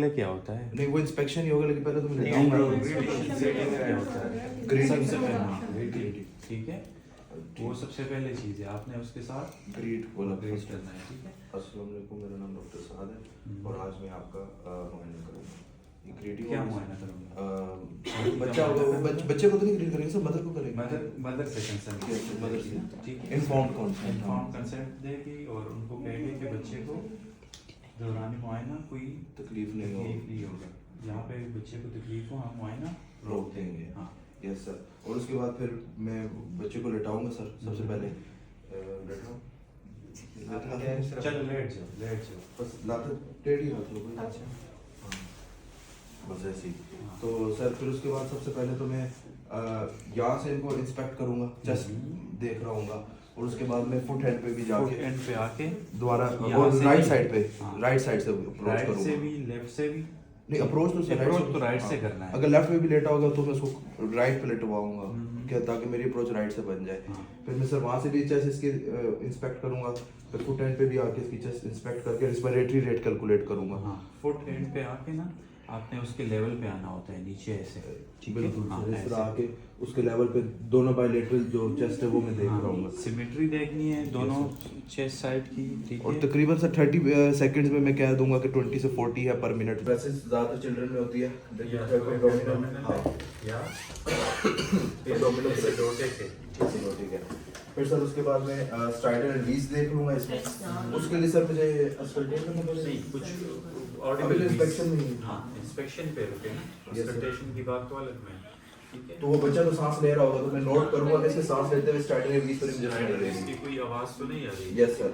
क्या होता है? नहीं वो इंस्पेक्शन ही होगा, लेकिन पहले तो मैं लेता हूँ क्या होता है? ग्रीटिंग सबसे पहले ग्रीटिंग, ठीक है, वो सबसे पहले चीज़ है। आपने उसके साथ ग्रीट बोला ग्रीट करना है, ठीक है। अस्सलाम वालेकुम, मेरा नाम डॉक्टर साद है और आज मैं आपका मुआयना करूँगा। ये ग्रीटिंग क्या मुआयना करूँगा? बच्चा होगा, बच्चे को तो नहीं ग्रीट करेंगे, सब मदर को करेंगे। मदर से कंसर्न, मदर से ठीक है। इन्फॉर्म कंसेंट देगी और उनको कहेगी कि बच्चे को दौरान मुआयना कोई तकलीफ नहीं होगा। जहाँ पे बच्चे को तकलीफ हो हम मुआयना रोक देंगे। हाँ यस सर। और उसके बाद फिर मैं बच्चे को लेटाऊंगा सर। सबसे पहले लेटाऊं, चलो लेट जाओ बस लाते टेढ़ी हाथ लो। अच्छा हाँ बस ऐसे ही। तो सर फिर उसके बाद सबसे पहले तो मैं यहाँ से इनको इंस्पेक्ट करूँगा, चेस्ट देख रहा हूँगा और उसके बाद मैं फुट एंड पे भी जाके एंड पे आके दोबारा यहाँ से राइट भी- साइड पे हाँ। राइट साइड से अप्रोच राइट से करूँगा। भी लेफ्ट से भी नहीं अप्रोच तो Approach तो right हाँ। से करना है। अगर लेफ्ट में भी लेटा होगा तो मैं उसको राइट पे लेटवाऊंगा, क्या ताकि मेरी अप्रोच राइट से बन जाए। हाँ। फिर मैं सर वहाँ से भी चेस्ट इसके इंस्पेक्ट करूंगा, फिर फुट एंड पे भी आके इसकी चेस्ट इंस्पेक्ट करके रिस्पिरेटरी रेट कैलकुलेट करूंगा। हाँ फुट एंड पे आके ना आपने उसके लेवल पे आना होता है, नीचे ऐसे, ठीक है। बिल्कुल हाँ, सर, इस तरह ऐसे। आके उसके लेवल पे दोनों बायलेटरल जो चेस्ट है वो मैं देख रहा हूँ। सिमेट्री देखनी है दोनों चेस्ट साइड की, ठीक और है। तकरीबन सर 30 सेकंड्स में मैं कह दूंगा कि 20 से 40 है पर मिनट। वैसे ज़्यादातर चिल्ड्रन में होती है ठीक है। फिर सर उसके बाद मैं स्ट्राइडर एंड लीज देख लूंगा इसमें। उसके लिए सर मुझे अस्पताल में कुछ ऑडिबल इंस्पेक्शन नहीं। हाँ इंस्पेक्शन पे रुके ना, कंसल्टेशन की बात तो अलग में, ठीक है। तो वो बच्चा तो सांस ले रहा होगा तो मैं नोट करूंगा कि इसके सांस लेते हुए स्टार्टिंग में 20 पर इंजेक्शन लगेगी। इसकी कोई आवाज तो नहीं आ रही? Yes sir.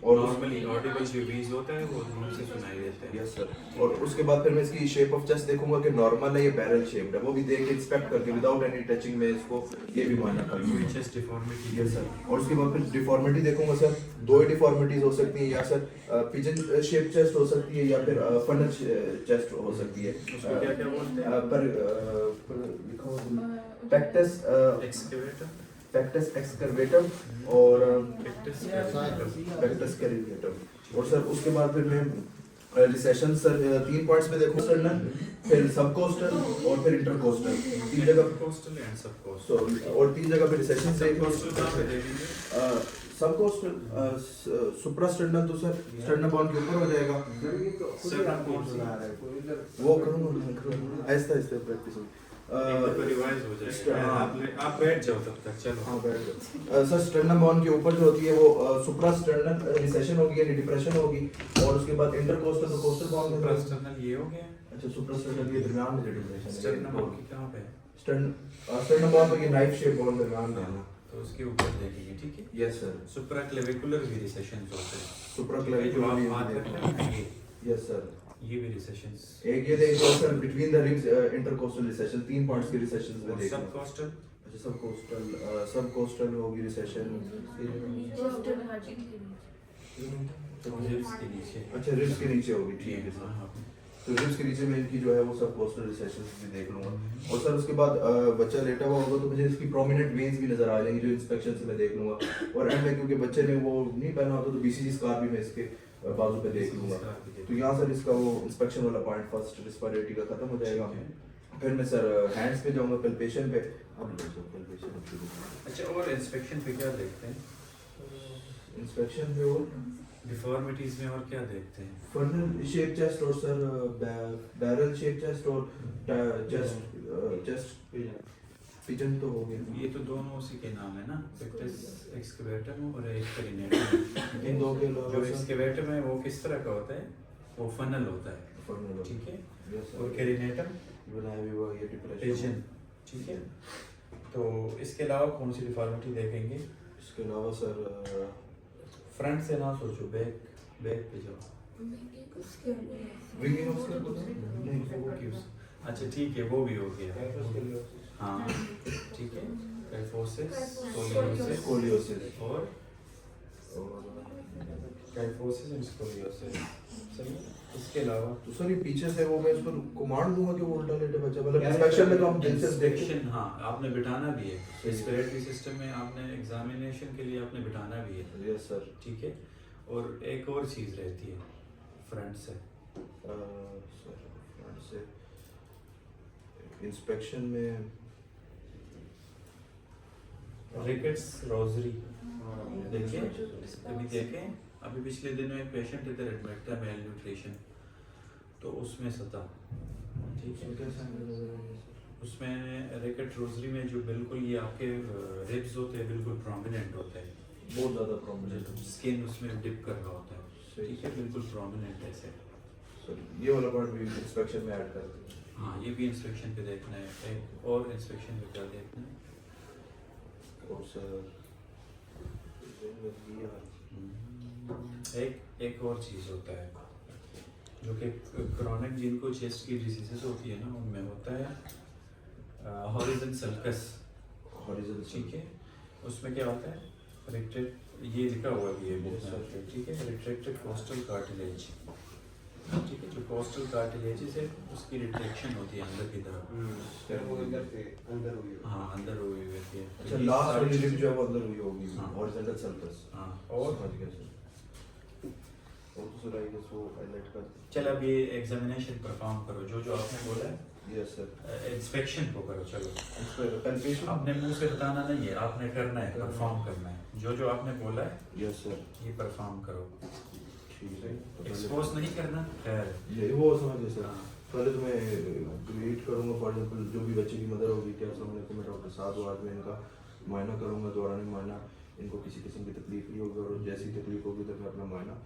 और नॉर्मली ऑडिबल जो वीज होता है वो मुंह से सुनाई देता है। Yes sir. और उसके बाद फिर मैं इसकी शेप ऑफ चेस्ट देखूंगा कि नॉर्मल है या बैरल शेप्ड है, वो भी देख के इंस्पेक्ट करके विदाउट एनी टचिंग में इसको ये भी मानना करूंगा। Chest deformity. Yes sir. और उसके बाद फिर डिफॉर्मिटी देखूंगा सर। दो ही डिफॉर्मिटीज हो सकती है, या सर पिजन शेप चेस्ट हो सकती है या फिर फनल चेस्ट हो सकती है। उसको क्या क्या बोलते हैं? पर लिखा हुआ पेक्टस एक्सकेवेटर, पेक्टस एक्सकर्वेटम और पेक्टस पेक्टस कैरिवेटम। और सर उसके बाद फिर मैं रिसेशन सर 3 पॉइंट्स पे देखो सर ना, फिर सबकोस्टल और फिर इंटरकोस्टल, 3 जगह कोस्टल एंड सब कोस्टल। और 3 जगह पे रिसेशन देख लो। कोस्टल कहाँ पे देखेंगे? सबकोस्टल सुप्रास्टर्नल तो सर स्टर्नम बोन के ऊपर हो जाएगा। वो करूँगा ऐसा ऐसा प्रैक्टिस रिवाइज हो जाएगा। आप बैठ जाओ तब तक, चलो। हाँ बैठ जाओ सर। स्टर्नम बोन के ऊपर जो होती है वो सुप्रास्टर्नल रिसेशन होगी यानी डिप्रेशन होगी, और उसके बाद इंटरकोस्टल तो कोस्टल बोन में। सुप्रास्टर्नल ये हो गया। अच्छा सुप्रास्टर्नल ये दरमियान में जो डिप्रेशन है। स्टर्नम बोन की कहाँ पे है? स्टर्नम बोन पे ये नाइफ शेप बोन दरमियान में है। तो उसके ऊपर देखेंगे, ठीक है। Yes sir. सुप्राक्लेविकुलर भी रिसेशंस होते हैं। सुप्राक्लेविकुलर जो आप बात करते हैं ना, यस सर। ये भी रिसेशंस। एक ये देखो sir between the ribs intercostal recession, 3 points की रिसेशंस में देखो। सब कोस्टल। अच्छा सब कोस्टल होगी रिसेशन। रिब्स के नीचे। अच्छा रिब्स के नीचे होगी, ठीक है सर। हाँ, तो रिब्स के नीचे में इनकी जो है वो सब कोस्टल रिसेशंस भी देख लूंगा। और सर उसके बाद बच्चा लेटा हुआ होगा तो मुझे इसकी प्रोमिनेंट वेन्स भी नजर आ जाएंगी जो इंस्पेक्शन से मैं देख लूंगा। और एंड में क्योंकि बच्चे ने वो नहीं पहना होता तो बीसीजी स्कार भी मैं इसके बाजू पे देख लूंगा। तो यहाँ सर इसका वो इंस्पेक्शन वाला पॉइंट फर्स्ट रिस्पिरेटरी का खत्म हो जाएगा। फिर मैं सर हैंड्स पे जाऊंगा पल्पेशन पे। अब पल्पेशन शुरू। अच्छा, और इंस्पेक्शन पे क्या देखते हैं? इंस्पेक्शन पे और डिफॉर्मिटीज में और क्या देखते हैं? फनल शेप चेस्ट और सर बैरल शेप चेस्ट और चेस्ट पिजन तो हो गया। ये तो दोनों उसी के नाम है ना, पेक्टस एक्सकेवेटम और एक पेरिनेटम। इन दो के अलावा जो सर एक्सकेवेटम है वो किस तरह का होता है? वो फनल होता है, फनल ठीक है। यस और सर। पेरिनेटम बनाया भी हुआ ये डिप्रेशन, पिजन, ठीक है। तो इसके अलावा कौन सी डिफॉर्मिटी देखेंगे? इसके अलावा सर फ्रंट से ना सोचो, बैक पे जाओ। विंगिंग ऑफ स्कल नहीं वो क्यों? अच्छा ठीक है, वो भी हो गया। हाँ ठीक है। काइफोसिस, स्कोलियोसिस स्कोलियोसिस और और काइफोसिस एंड स्कोलियोसिस, सही है। इसके अलावा तो सर ये पीछे से वो मैं इसको कमांड दूंगा कि वो उल्टा लेटे बच्चा, मतलब इंस्पेक्शन में तो हम दिल से देखते इंस्पेक्शन, हाँ आपने बिठाना भी है रेस्पिरेटरी सिस्टम में, आपने एग्जामिनेशन के लिए आपने बिठाना भी है। Yes sir. ठीक है। और एक और चीज़ रहती है फ्रंट से, सर फ्रंट से इंस्पेक्शन में रिकेट्स रोजरी देखिए, अभी देखें, अभी पिछले दिनों एक पेशेंट इधर एडमिट था मेल न्यूट्रिशन, तो उसमें सता ठीक है, उसमें रिकेट रोजरी में जो बिल्कुल ये आपके रिब्स होते हैं बिल्कुल प्रोमिनेंट होते हैं, बहुत ज़्यादा प्रोमिनेंट, स्किन उसमें डिप कर रहा होता है, ठीक है, बिल्कुल प्रोमिनेंट ऐसे। सर ये वाला पार्ट भी इंस्पेक्शन में ऐड कर दें। हाँ, ये भी इंस्पेक्शन पे देखना है, एक और इंस्पेक्शन पे क्या देखना है। और सर एक और चीज़ होता है जो कि क्रॉनिक जिनको चेस्ट की डिजीजेस होती है ना, उनमें होता है हॉरिजन सल्कस, ठीक है, उसमें क्या होता है, ये लिखा हुआ भी है बुक में, ठीक है, रिट्रैक्टेड कोस्टल कार्टिलेज, ठीक है, जो कोस्टल कार्टिलेज है उसकी रिट्रैक्शन होती है अंदर की तरफ, वो इधर से अंदर हुई है। हाँ अंदर हुई होती है, अच्छा लास्ट वाली लिप जो है वो अंदर हुई होगी, हाँ। Horizontal sulcus. हाँ, और समझ गया सर। और तो सर आई गेस वो हाईलाइट कर दें। चल अब ये एग्जामिनेशन परफॉर्म करो, जो आपने बोला है, यस सर। इंस्पेक्शन को करो, चलो पैल्पेशन आपने मुंह से बताना नहीं है, आपने करना है, परफॉर्म करना है, जो आपने बोला है यस सर। ये परफॉर्म करो, ठीक है, तो पहले एक्सपोज नहीं करना, खैर ये वो समझ गए सर। हाँ। पहले तो मैं ग्रीट करूंगा, फॉर एग्जांपल जो भी बच्चे की मदर होगी, क्या समझ लेते मैं डॉक्टर साहब बाद में इनका मुआयना करूंगा, दौरान मुआयना इनको किसी किस्म की तकलीफ नहीं होगी, और जैसी तकलीफ होगी तो मैं अपना मुआयना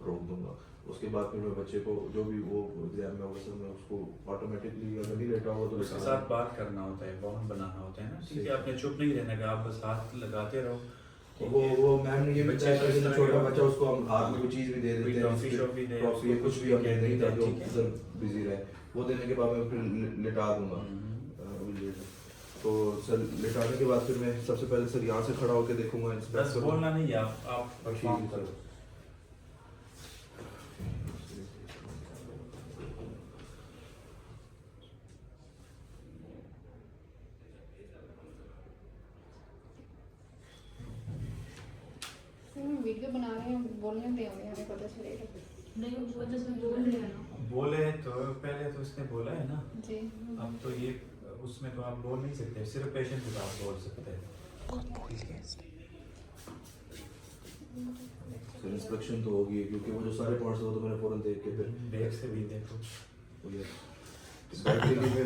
रोक दूंगा। उसके बाद फिर मैं बच्चे को जो भी वो एग्जाम में होगा सर, मैं उसको ऑटोमेटिकली अगर नहीं लेटा होगा तो उसके साथ बात करना होता है, बॉन्ड बनाना होता है ना, ठीक है, आपने चुप नहीं रहना कि आप बस हाथ लगाते रहो, ठीक है? वो मैम ने ये भी बच्चे बताया को कि इस तरह छोटा का- बच्चा उसको हम हाथ में कोई चीज़ भी दे कोई देते हैं, टॉफी शॉफी दे, टॉफी उसको कुछ भी हम दे नहीं ताकि वो ठीक है। इधर बिजी रहे, वो देने के बाद मैं फिर लिटा दूंगा। तो सर लिटाने के बाद फिर मैं सबसे पहले सर यहाँ से खड़ा होकर देखूंगा, बस इंस्पेक्ट बोलना नहीं है, आप परफॉर्म करो। वीडियो बना रहे हैं, बोलने दे हमें पता चलेगा। नहीं वो तो सब बोल रहे हैं ना। बोले तो पहले तो उसने बोला है ना, जी अब तो ये उसमें तो आप बोल नहीं सकते, सिर्फ पेशेंट को आप बोल सकते हैं। सर इंस्पेक्शन तो होगी क्योंकि वो जो सारे पॉइंट्स वो तो मैंने फौरन देख के फिर बैक से भी देखो, बैक के लिए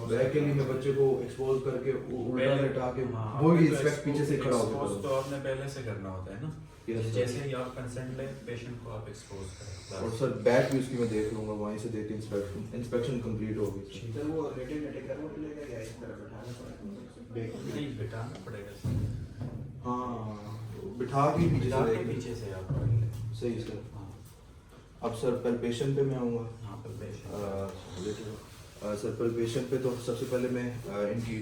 बैक के लिए मैं बच्चे को एक्सपोज करके उल्टा लेटा के हाँ, वो भी तो इंस्पेक्ट पीछे से खड़ा expose होकर तो आपने पहले से करना होता है ना, Yes, sir. जैसे ही आप कंसेंट ले पेशेंट को आप एक्सपोज करें, और सर बैक भी उसकी मैं देख लूंगा, वहीं से देख के इंस्पेक्शन कंप्लीट होगी सर। सर वो लेटे लेटे करना पड़ेगा या इस तरह बैठाना पड़ेगा? नहीं बिठाना पड़ेगा, हाँ बिठा के पीछे बिठा से के देख पीछे से आप कर लें। सही सर। हाँ अब सर पैल्पेशन पे मैं आऊँगा। हाँ, palpation। सर पैल्पेशन पे तो सबसे पहले मैं इनकी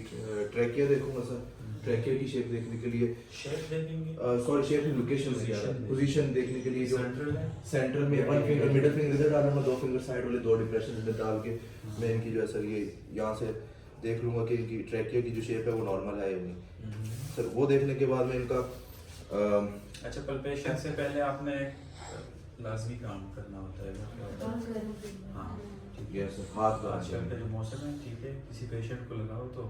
ट्रैकिया देखूंगा सर, ट्रैकिया की शेप देखने के लिए, शेप देखेंगे, सॉरी शेप की लोकेशन Position पोजीशन देखने के लिए जो सेंट्रल है, सेंटर में वन फिंगर मिडिल फिंगर इधर डालूंगा, दो फिंगर साइड वाले दो डिप्रेशन इधर डाल के मैं इनकी जो है सर ये यहाँ से देख लूंगा कि इनकी ट्रैकिया की जो शेप है वो नॉर्मल है या नहीं सर। वो देखने के बाद में इनका अच्छा पल्पेशन से पहले आपने लाजमी काम करना होता है, वो क्या होता है? हाँ ठीक है, यस सर हाथ का आजकल का जो मौसम है, ठीक है, किसी पेशेंट को लगाओ तो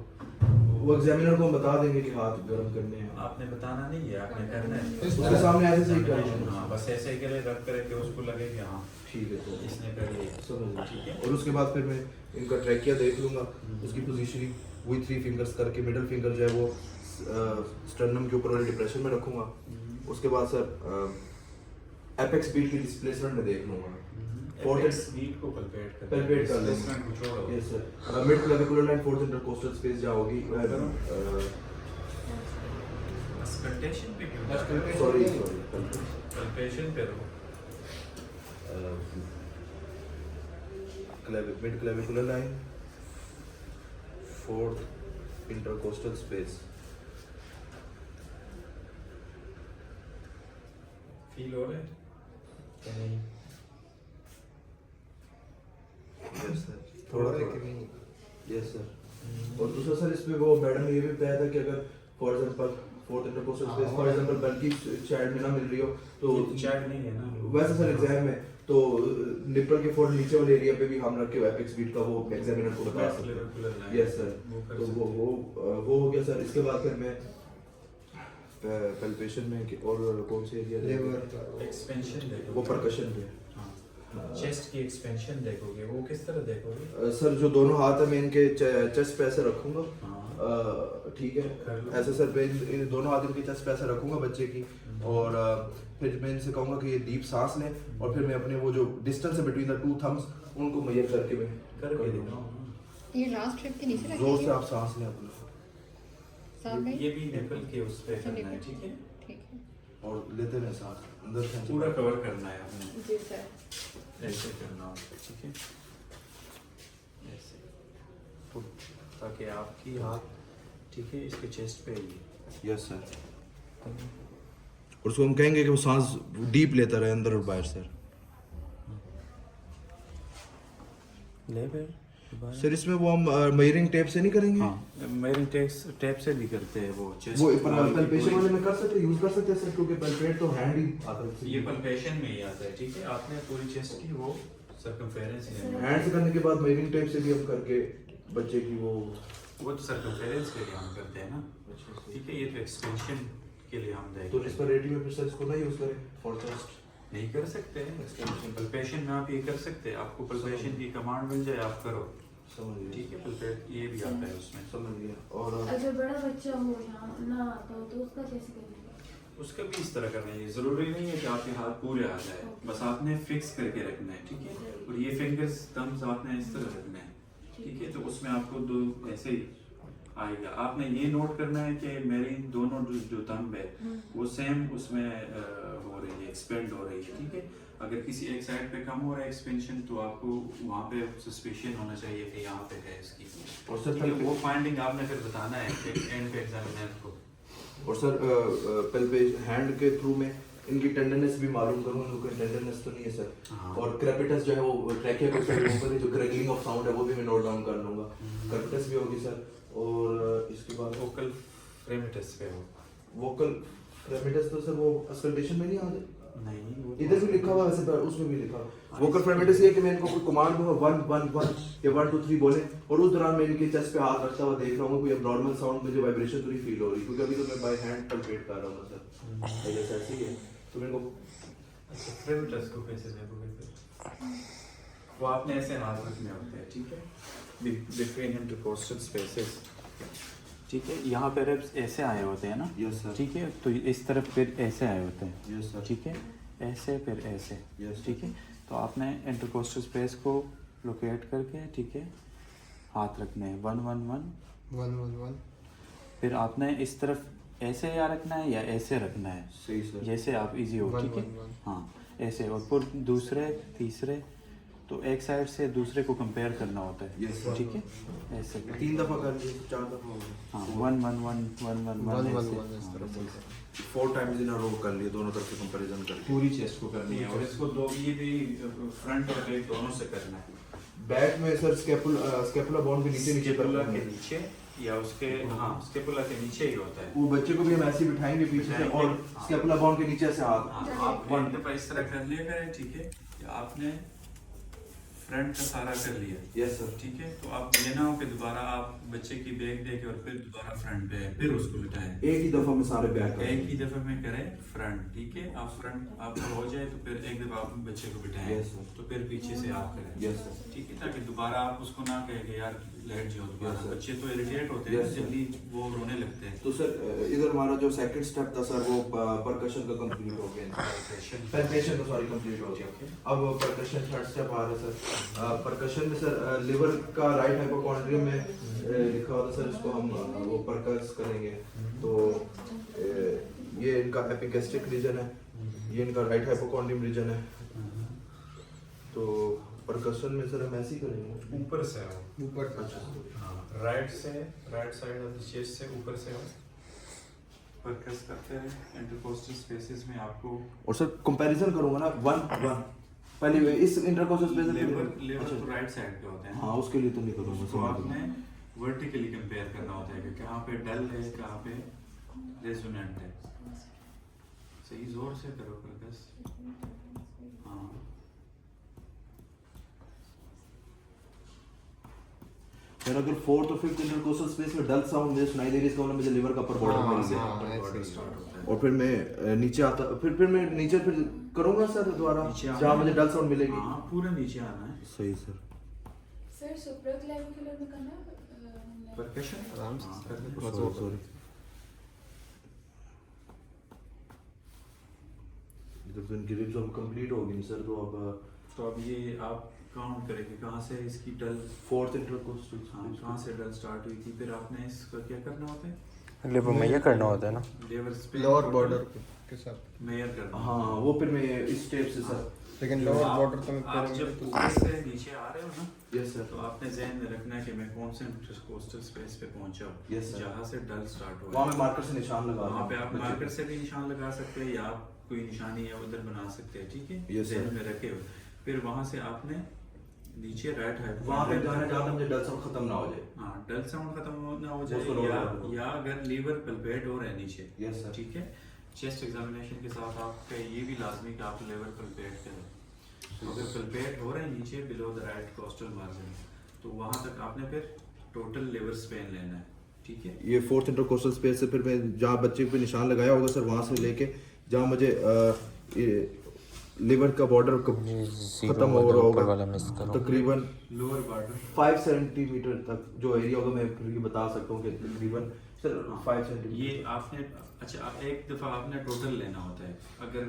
वो एग्जामिनर को हम बता देंगे कि हाथ गर्म करने हैं, आपने बताना नहीं है, आपने करना है उसके सामने ऐसे सही करना है। हाँ, बस ऐसे ही करे, रब करे कि उसको लगे कि हाँ ठीक है तो इसने कर लिया, समझ गया। ठीक है। और उसके बाद फिर मैं इनका ट्रैकिया देख लूंगा, उसकी पोजीशनिंग वही 3 फिंगर्स करके मिडिल फिंगर जो है वो स्टर्नम के ऊपर वाले डिप्रेशन में रखूंगा। उसके बाद सर एपेक्स बीट की डिस्प्लेसमेंट में देख लूंगा, फोर्थ बीट को पल्पेट कर पल्पेट कर लेंगे। डिस्प्लेसमेंट को छोड़ो, yes sir. Mid clavicular line fourth intercostal space जहाँ होगी स्कल्टेशन पे क्यों, सॉरी पल्पेशन पे रहो, mid clavicular line fourth intercostal space feel हो रहा है कि नहीं? यस सर थोड़ा लेकिन नहीं। Yes sir. और दूसरा सर इसमें वो मैडम ने ये भी बताया था कि अगर for example fourth intercostal space for example बल्कि चाइल्ड में ना मिल रही हो तो चैट नहीं है ना वैसे सर एग्जाम में तो निपल के फोल्ड नीचे वाले एरिया पे भी हम रख के एपेक्स बीट का वो एग्जामिनर को बता सकते हैं। यस सर, तो वो हो गया सर। इसके बाद फिर मैं पैल्पेशन में और कौन से एरिया एक्सपेंशन देखो, वो परकशन पे चेस्ट की एक्सपेंशन देखोगे, वो किस तरह देखोगे? सर जो दोनों हाथ है मैं इनके चेस्ट पे ऐसे रखूंगा, हाँ। ठीक है, ऐसे सर पे इन दोनों हाथ इनके चेस्ट पे ऐसे रखूंगा बच्चे की, और फिर मैं इनसे कहूंगा कि ये डीप सांस लें, और फिर मैं अपने वो जो डिस्टेंस है बिटवीन द टू थम्स उनको मेजर करके मैं करके देखो। ये लास्ट ट्रिप के नीचे जोर से रखेंगे आप सांस लें अपना, साथ में ये भी निपल के उस पे अच्छा, करना है, निपल। ठीक है? ठीक है और लेते रहें सांस अंदर से पूरा कवर करना है आपने, जी सर। ऐसे करना होगा, ठीक है? ऐसे तो ताकि आपकी हाथ, ठीक है, इसके चेस्ट पे ही। यस सर, और उसको हम कहेंगे कि वो सांस डीप लेता रहे अंदर और बाहर सर। ले फिर सर इसमें वो हम मेजरिंग टेप से नहीं करेंगे? हाँ, मेरे टेप से भी करते हैं वो चेस्ट। वो पल्पेशन वाले में कर सकते, यूज कर सकते हैं सर, क्योंकि पल्पेट तो हैंड ही आता है। ये पल्पेशन में ही आता है, ठीक है? आपने पूरी चेस्ट की वो सर्कमफेरेंस ही लेनी है। हैंड से करने के बाद मेजरिंग टेप से भी हम करके बच्चे की वो वो तो सर्कमफेरेंस के लिए हम करते हैं ना, ठीक है? ये तो एक्सपेंशन के लिए हम तो देंगे। इस पर रेडी में फिर सर इसको ना यूज करें फॉर चेस्ट। नहीं कर सकते हैं एक्सपेंशन, पल्पेशन में आप ये कर सकते हैं, आपको पल्पेशन की कमांड मिल जाए आप करो, समझ गया, ठीक है? पल्पेट ये भी आता है उसमें। समझ गया। और अगर बड़ा बच्चा हो या ना आता हो तो उसका कैसे करेंगे? उसका भी इस तरह करना है, जरूरी नहीं है कि आपके हाथ पूरे आ जाए, बस आपने फिक्स करके रखना है, ठीक है? और ये फिंगर्स थंब्स आपने इस तरह रखना है, ठीक है? तो उसमें आपको दो ऐसे ही आएगा। आपने ये नोट करना है कि मेरी दोनों जो थंब है वो सेम उसमें हो रही है, एक्सपेंड हो रही है, ठीक है? अगर किसी एक साइड पे कम हो रहा है एक्सपेंशन तो आपको वहाँ पे सस्पिशन होना चाहिए कि यहाँ पे है इसकी, और सर ठीक है? वो फाइंडिंग आपने फिर बताना है कि एंड पे एग्जामिनर को। और सर पल्पेशन हैंड के थ्रू में इनकी टेंडरनेस भी मालूम करूँ, उनकी टेंडरनेस तो नहीं है सर। हाँ। और क्रेपिटस जो है वो ट्रैकिया के ऊपर जो ग्रेगलिंग ऑफ साउंड है वो भी मैं नोट डाउन कर लूँगा। क्रेपिटस भी होगी सर, और इसके बाद वोकल फ्रेमिटस पे हो। वोकल फ्रेमिटस तो सर वो अस्कल्टेशन में नहीं आ जाए, नहीं वो तो इधर भी लिखा हुआ है वैसे, उसमें भी लिखा हुआ। वोकल फ्रेमिटस ये कि मैं इनको कोई कमांड दूंगा 1 1 1 या 1 2 3 बोले, और उस दौरान मैं इनके चेस्ट पे हाथ रखता हुआ देख रहा हूँ कोई एब्नॉर्मल साउंड मुझे वाइब्रेशन तो नहीं फील हो रही, क्योंकि अभी तो मैं बाय हैंड पल्पेट कर रहा हूँ सर, जैसे ऐसे ही है। तो मेरे को अच्छा, फ्रेमिटस को कैसे देखोगे फिर? वो आपने ऐसे हाथ रखने होते हैं, ठीक है? बिटवीन इंटरकोस्टल स्पेसेस, ठीक है? यहाँ पे रिब्स ऐसे आए होते हैं ना, यस सर, ठीक है? तो इस तरफ फिर ऐसे आए होते हैं, यस सर, ठीक है? ऐसे फिर ऐसे, यस ठीक है? तो आपने इंटरकोस्टल स्पेस को लोकेट करके, ठीक है, हाथ रखने हैं 1 1 1 1 1 1। फिर आपने इस तरफ ऐसे या रखना है या ऐसे रखना है, सही सर, जैसे आप इजी हो, 1 ठीक है? 1 1। हाँ, ऐसे, और फिर दूसरे तीसरे, तो एक साइड से दूसरे को कंपेयर करना होता है, Yes, sir. ठीक है? ऐसे 3 दफा कर लिए, 4 दफा हो गए, हाँ, 1 1 1 1 1 1 1 1 ऐसे, 1 इस हाँ, तरह से। 4 टाइम्स इन अ रो कर लिए, दोनों तरफ से कंपैरिजन करके। पूरी चेस्ट को करनी है, और इसको दो ये भी फ्रंट और बैक दोनों से करना है। बैक में सर स्कैपुला बोन के नीचे नीचे स्केपुला करना के है। नीचे या उसके, हाँ, स्केपुला के नीचे ही होता है। वो बच्चे को भी हम ऐसे ही बिठाएंगे पीछे से, और हाँ। स्कैपुला बोन के नीचे से हाथ। हाँ, आप वन दफा इस तरह कर लिया करें, ठीक है? या आपने फ्रंट का सारा कर लिया, यस सर, ठीक है? तो आप ये ना हो कि दोबारा आप बच्चे की बैग देके और फिर दोबारा फ्रंट पे फिर उसको बिठाएं। एक ही दफा में सारे बैक कर एक ही दफे में करें फ्रंट, ठीक है? आप फ्रंट आपका हो जाए तो फिर एक दफा आप बच्चे को बिठाएं, Yes, sir. तो फिर पीछे से आप करें, यस सर, ठीक है? ताकि दोबारा आप उसको ना कहे कि यार लेट जाओ दोबारा। Yes, sir. बच्चे तो इरिटेट होते हैं, Yes, sir. जल्दी वो रोने लगते हैं। तो सर इधर हमारा जो सेकंड स्टेप था सर वो परकशन का कंप्लीट हो गया, पैल्पेशन का सॉरी कंप्लीट हो गया। अब परकशन थर्ड स्टेप आ रहा है सर। परकशन में सर लिवर का राइट हाइपोकॉन्ड्रियम में लिखा होता है सर, इसको हम वो परकस करेंगे। तो ये इनका एपिगैस्ट्रिक रीजन है, ये इनका राइट हाइपोकॉन्ड्रियम रीजन है। तो परकशन में सर हम ऐसे ही करेंगे, ऊपर से आओ, ऊपर अच्छा हाँ, right side of the chest से ऊपर से आओ, परकस करते हैं इंटरकोस्टल स्पेसेस में। आपको और सर कंपैरिजन करूंगा ना 1 1 पहले इस इंटरकोस्टल स्पेस लेवर तो राइट साइड पे होते हैं, हाँ उसके लिए तो नहीं करूंगा तो आपने वर्टिकली कंपेयर करना होता है कि कहाँ पे डल है, कहाँ पे रेजोनेंट है। सही जोर से करो परकस, हाँ सर अगर फोर्थ और फिफ्थ इंटरकोस्टल स्पेस में डल साउंड मुझे सुनाई दे रही है, इसका मतलब मुझे लिवर का अपर बॉर्डर मिल गया। बॉर्डर स्टार्ट होता है। और फिर मैं नीचे आता, फिर मैं नीचे फिर करूंगा सर दोबारा नीचे आना जहाँ है। मुझे डल साउंड मिलेगी। हाँ पूरा नीचे आना है। सही सर। सर सुप्राक्लेविकुलर में करना है परकशन आराम से हाँ, कर ले। करना है। सॉरी सॉरी, इधर तो इनकी रिब्स अब कंप्लीट हो गई सर, तो अब तो अब ये आप काउंट करेंगे कहाँ से इसकी डल, फोर्थ इंटरकोस्टल हाँ कहाँ से डल स्टार्ट हुई थी, फिर आपने इसका क्या करना होता है, लेबर में ये करना होता है ना, लेवर स्पेन लोअर बॉर्डर के साथ। मेयर करना। हाँ वो फिर मैं इस स्टेप से सर। लेकिन लोअर आप- बॉर्डर तो मैं आप करेंगे जब तो ऊपर से नीचे आ रहे हो ना, यस सर। तो आपने ज़हन में रखना है कि मैं कौन से कोस्टल स्पेस पे पहुंचा हूँ, Yes, sir. जहाँ से डल स्टार्ट हुआ वहाँ है। मैं मार्कर से निशान लगा वहाँ पे आप बच्चे मार्कर को। से भी निशान लगा सकते हैं या आप कोई निशानी है उधर बना सकते हैं, ठीक है, Yes, sir. ज़हन में रखे हुए। फिर वहाँ से आपने नीचे राइट है वहाँ पे जाना जहाँ मुझे डल साउंड खत्म ना हो जाए। हाँ डल साउंड खत्म ना हो उसको जाए, lower या कर दो। या अगर लीवर पल्पेट हो रहा है नीचे, यस सर। ठीक है, चेस्ट एग्जामिनेशन के साथ आपका ये भी लाजमी कि आप लीवर पल्पेट करें। अगर पल्पेट हो रहे हैं नीचे below the right costal margin, तो वहाँ तक आपने फिर टोटल लिवर स्पेन लेना है, ठीक है। ये फोर्थ इंटरकोस्टल स्पेस से फिर मैं जहाँ बच्चे पे निशान लगाया होगा सर, वहाँ से लेके जहाँ मुझे लिवर का बॉर्डर खत्म हो रहा ऊपर वाला होगा मिस करो। तकरीबन लोअर बॉर्डर 5 सेंटीमीटर तक जो एरिया होगा, मैं फिर ये बता सकता हूँ कि तकरीबन सर 5 सेंटीमीटर। ये आपने अच्छा आप एक दफ़ा आपने टोटल लेना होता है। अगर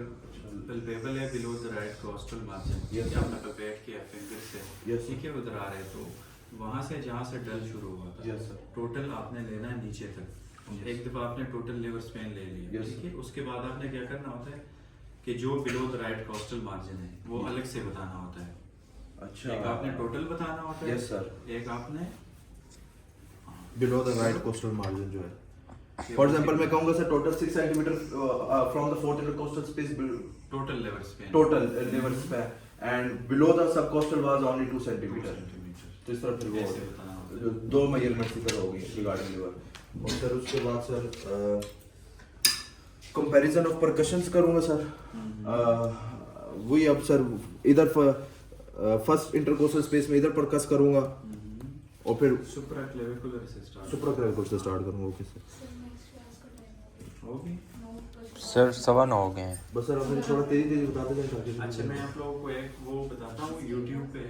पल्पेबल है below the right costal margin, Yes, या आपने पल्पेट किया फिंगर से, Yes, ठीक है, उधर आ रहे तो वहाँ से जहाँ से डल शुरू हुआ था, Yes, sir. टोटल आपने लेना है नीचे तक। Yes. एक दफ़ा आपने टोटल लिवर स्पेन ले लिया, Yes, ठीक है, उसके बाद आपने क्या करना होता है कि जो below the right costal margin है वो अलग से बताना होता है। अच्छा एक आपने टोटल बताना होता है, यस सर। एक आपने below the right costal margin जो है, फॉर एग्जांपल मैं कहूंगा sir total 6 centimetre from the fourth intercostal space, total liver span, total liver span and below the subcostal was only 2 centimetre. तो इस तरह फिर वो ऐसे बताना होता है। जो दो मेजरमेंट्स की तरह होगी रिगार्डिंग लिवर। और सर उसके बाद सर कंपैरिजन ऑफ परकशंस करूंगा सर। वही अब सर इधर फर्स्ट इंटरकोस्टल स्पेस में इधर परकस करूंगा और फिर सुप्राक्लेविकुलर से स्टार्ट सुप्राक्लेविकुलर से स्टार्ट करूंगा। Okay sir. Sir next class का टाइम हो होगी। गया सर 9:15 हो गए हैं। बस सर आप मुझे थोड़ा तेजी तेजी बताते जाएं ताकि अच्छा मैं आप लोगों को एक वो बताता हूँ, यूट्यूब पे है